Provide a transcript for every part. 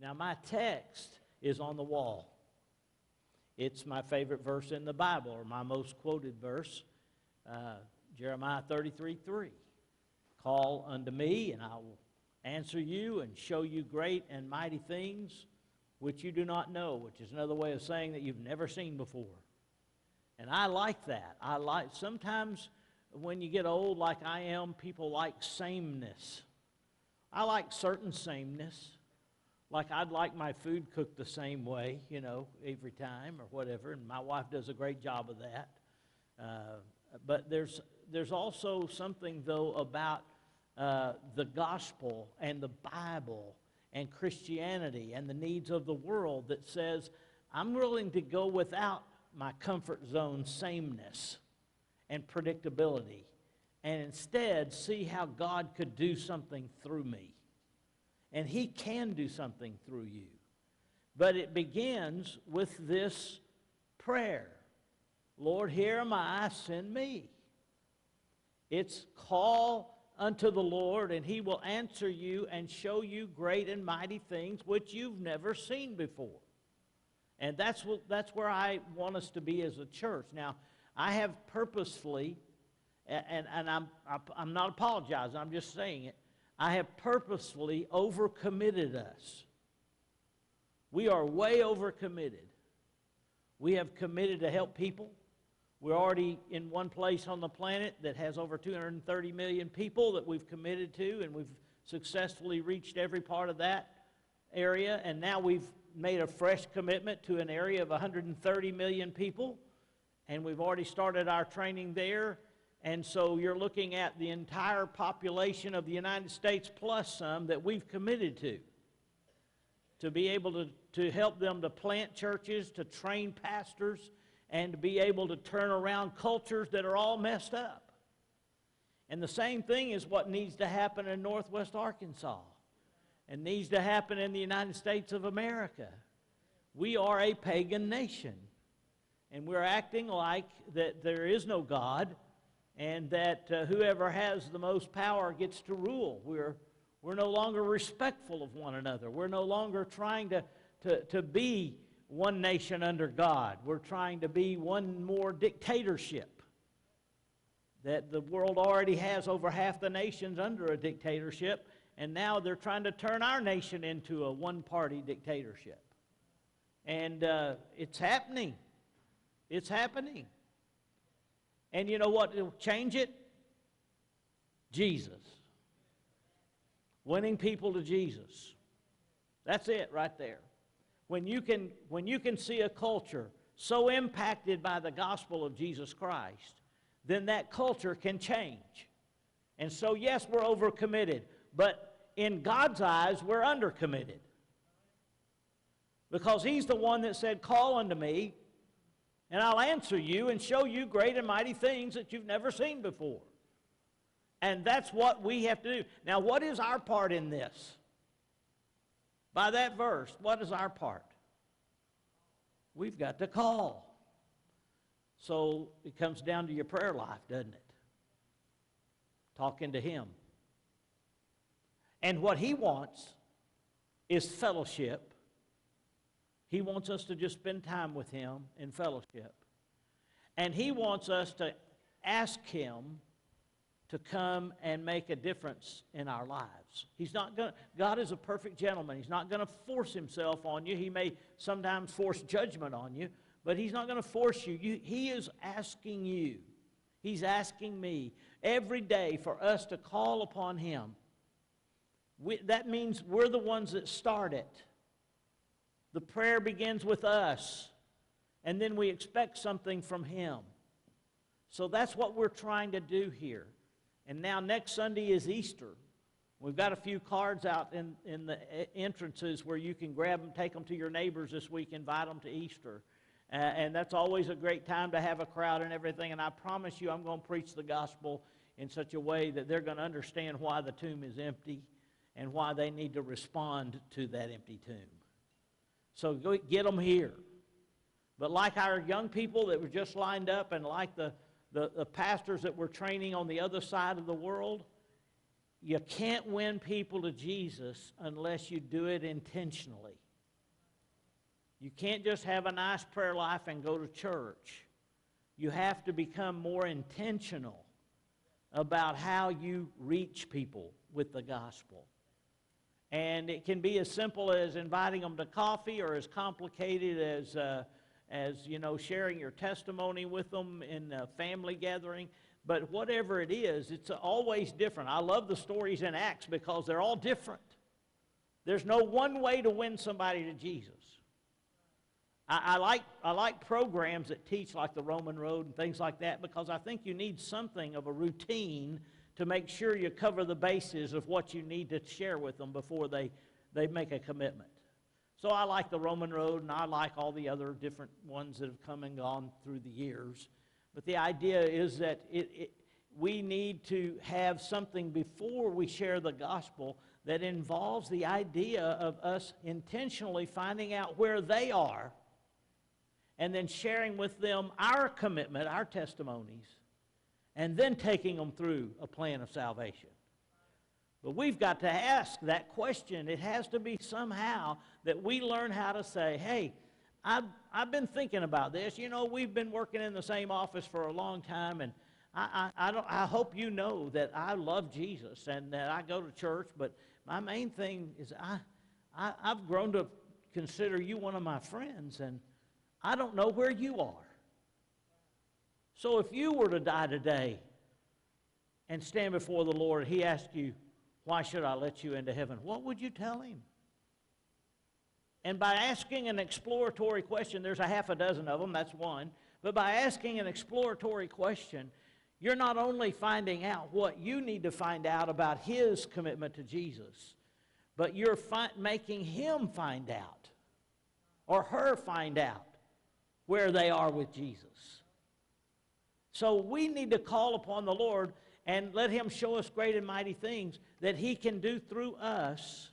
Now, my text is on the wall. It's my favorite verse in the Bible, or my most quoted verse, Jeremiah 33:3. Call unto me, and I will answer you and show you great and mighty things which you do not know, which is another way of saying that you've never seen before. And I like that. Sometimes when you get old like I am, people like sameness. I like certain sameness. Like I'd like my food cooked the same way, every time or whatever, and my wife does a great job of that. But there's also something, though, about the gospel and the Bible and Christianity and the needs of the world that says, I'm willing to go without my comfort zone sameness and predictability, and instead see how God could do something through me. And He can do something through you. But it begins with this prayer. Lord, here am I, send me. It's call unto the Lord, and He will answer you and show you great and mighty things which you've never seen before. And that's where I want us to be as a church. Now, I have purposefully, and I'm not apologizing, I'm just saying it, I have purposefully overcommitted us. We are way overcommitted. We have committed to help people. We're already in one place on the planet that has over 230 million people that we've committed to, and we've successfully reached every part of that area. And now we've made a fresh commitment to an area of 130 million people, and we've already started our training there. And so you're looking at the entire population of the United States plus some that we've committed to be able to help them to plant churches, to train pastors, and to be able to turn around cultures that are all messed up. And the same thing is what needs to happen in Northwest Arkansas and needs to happen in the United States of America. We are a pagan nation, and we're acting like that there is no God, and that whoever has the most power gets to rule. We're no longer respectful of one another. We're no longer trying to be one nation under God. We're trying to be one more dictatorship. That the world already has over half the nations under a dictatorship, and now they're trying to turn our nation into a one-party dictatorship. And it's happening. It's happening. And you know what will change it? Jesus. Winning people to Jesus. That's it right there. When you can see a culture so impacted by the gospel of Jesus Christ, then that culture can change. And so, yes, we're overcommitted, but in God's eyes, we're undercommitted. Because He's the one that said, call unto me, and I'll answer you and show you great and mighty things that you've never seen before. And that's what we have to do. Now, what is our part in this? By that verse, what is our part? We've got to call. So it comes down to your prayer life, doesn't it? Talking to Him. And what He wants is fellowship. He wants us to just spend time with Him in fellowship. And He wants us to ask Him to come and make a difference in our lives. God is a perfect gentleman. He's not going to force Himself on you. He may sometimes force judgment on you, but He's not going to force you. He is asking you. He's asking me every day for us to call upon Him. That means we're the ones that start it. The prayer begins with us, and then we expect something from Him. So that's what we're trying to do here. And now next Sunday is Easter. We've got a few cards out in the entrances where you can grab them, take them to your neighbors this week, invite them to Easter. And that's always a great time to have a crowd and everything. And I promise you I'm going to preach the gospel in such a way that they're going to understand why the tomb is empty and why they need to respond to that empty tomb. So go get them here. But like our young people that were just lined up, and like the pastors that we're training on the other side of the world, you can't win people to Jesus unless you do it intentionally. You can't just have a nice prayer life and go to church. You have to become more intentional about how you reach people with the gospel. And it can be as simple as inviting them to coffee, or as complicated as sharing your testimony with them in a family gathering. But whatever it is, it's always different. I love the stories in Acts because they're all different. There's no one way to win somebody to Jesus. I like programs that teach like the Roman Road and things like that, because I think you need something of a routine to make sure you cover the bases of what you need to share with them before they make a commitment. So I like the Roman Road, and I like all the other different ones that have come and gone through the years. But the idea is that we need to have something before we share the gospel that involves the idea of us intentionally finding out where they are, and then sharing with them our commitment, our testimonies, and then taking them through a plan of salvation. But we've got to ask that question. It has to be somehow that we learn how to say, hey, I've been thinking about this. You know, we've been working in the same office for a long time, and I hope you know that I love Jesus and that I go to church, but my main thing is I've grown to consider you one of my friends, and I don't know where you are. So if you were to die today and stand before the Lord, He asked you, why should I let you into heaven? What would you tell Him? And by asking an exploratory question, there's a half a dozen of them, that's one. But by asking an exploratory question, you're not only finding out what you need to find out about His commitment to Jesus, but you're making Him find out, or her find out, where they are with Jesus. So we need to call upon the Lord and let Him show us great and mighty things that He can do through us.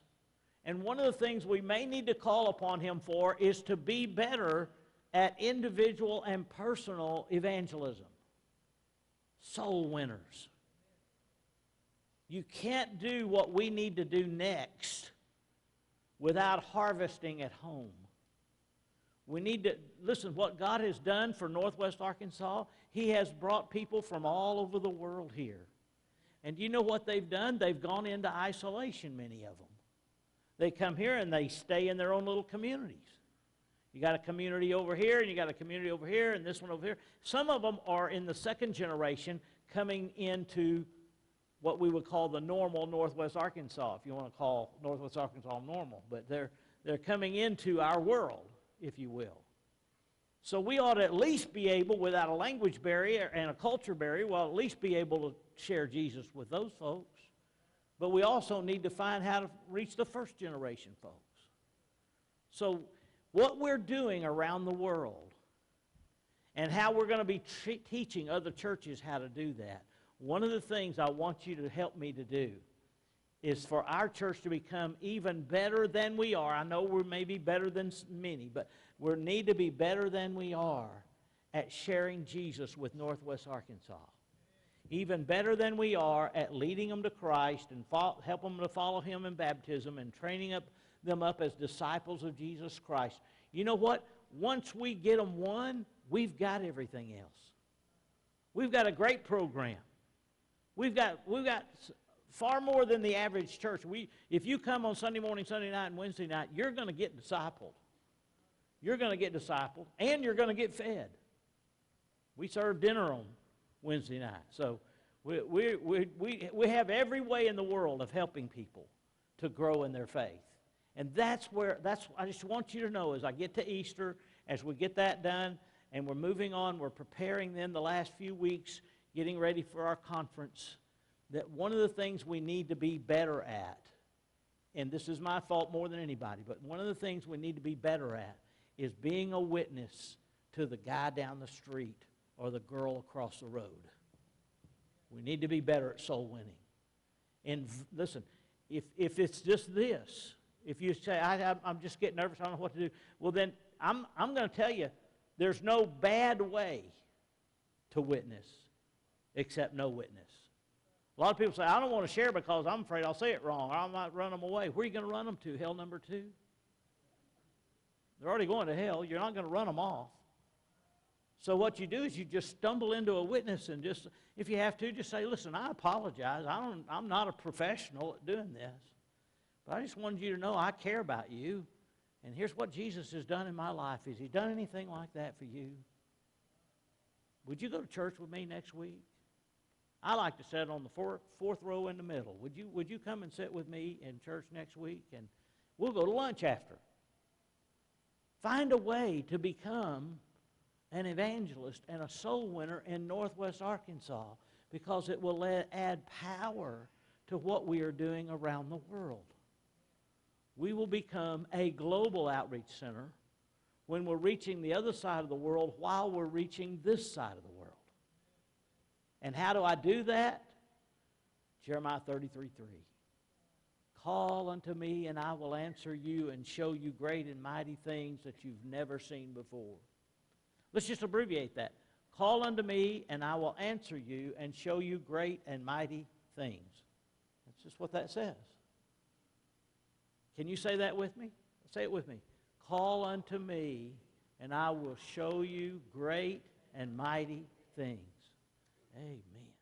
And one of the things we may need to call upon Him for is to be better at individual and personal evangelism. Soul winners. You can't do what we need to do next without harvesting at home. We need to, listen, what God has done for Northwest Arkansas, He has brought people from all over the world here. And you know what they've done? They've gone into isolation, many of them. They come here and they stay in their own little communities. You got a community over here, and you got a community over here, and this one over here. Some of them are in the second generation coming into what we would call the normal Northwest Arkansas, if you want to call Northwest Arkansas normal. But they're coming into our world, if you will. So we ought to at least be able, without a language barrier and a culture barrier, we'll at least be able to share Jesus with those folks. But we also need to find how to reach the first generation folks. So what we're doing around the world and how we're going to be teaching other churches how to do that, one of the things I want you to help me to do is for our church to become even better than we are. I know we're maybe better than many, but we need to be better than we are at sharing Jesus with Northwest Arkansas. Even better than we are at leading them to Christ and help them to follow Him in baptism and training them up as disciples of Jesus Christ. You know what? Once we get them won, we've got everything else. We've got a great program. We've got far more than the average church. If you come on Sunday morning, Sunday night, and Wednesday night, you're going to get discipled. You're going to get discipled, and you're going to get fed. We serve dinner on Wednesday night. So we have every way in the world of helping people to grow in their faith. And I just want you to know, as I get to Easter, as we get that done, and we're moving on, we're preparing then the last few weeks, getting ready for our conference, that one of the things we need to be better at, and this is my fault more than anybody, but one of the things we need to be better at is being a witness to the guy down the street or the girl across the road. We need to be better at soul winning. And listen, if it's just this, if you say, I'm just getting nervous, I don't know what to do, well then I'm going to tell you, there's no bad way to witness except no witness. A lot of people say, I don't want to share because I'm afraid I'll say it wrong, or I might run them away. Where are you going to run them to? Hell number 2? They're already going to hell. You're not going to run them off. So what you do is you just stumble into a witness and just, if you have to, just say, listen, I apologize. I'm not a professional at doing this. But I just wanted you to know I care about you. And here's what Jesus has done in my life. Has He done anything like that for you? Would you go to church with me next week? I like to sit on the fourth row in the middle. Would you come and sit with me in church next week? And we'll go to lunch after. Find a way to become an evangelist and a soul winner in Northwest Arkansas, because it will add power to what we are doing around the world. We will become a global outreach center when we're reaching the other side of the world while we're reaching this side of the world. And how do I do that? Jeremiah 33:3. Call unto me, and I will answer you and show you great and mighty things that you've never seen before. Let's just abbreviate that. Call unto me, and I will answer you and show you great and mighty things. That's just what that says. Can you say that with me? Say it with me. Call unto me, and I will show you great and mighty things. Amen.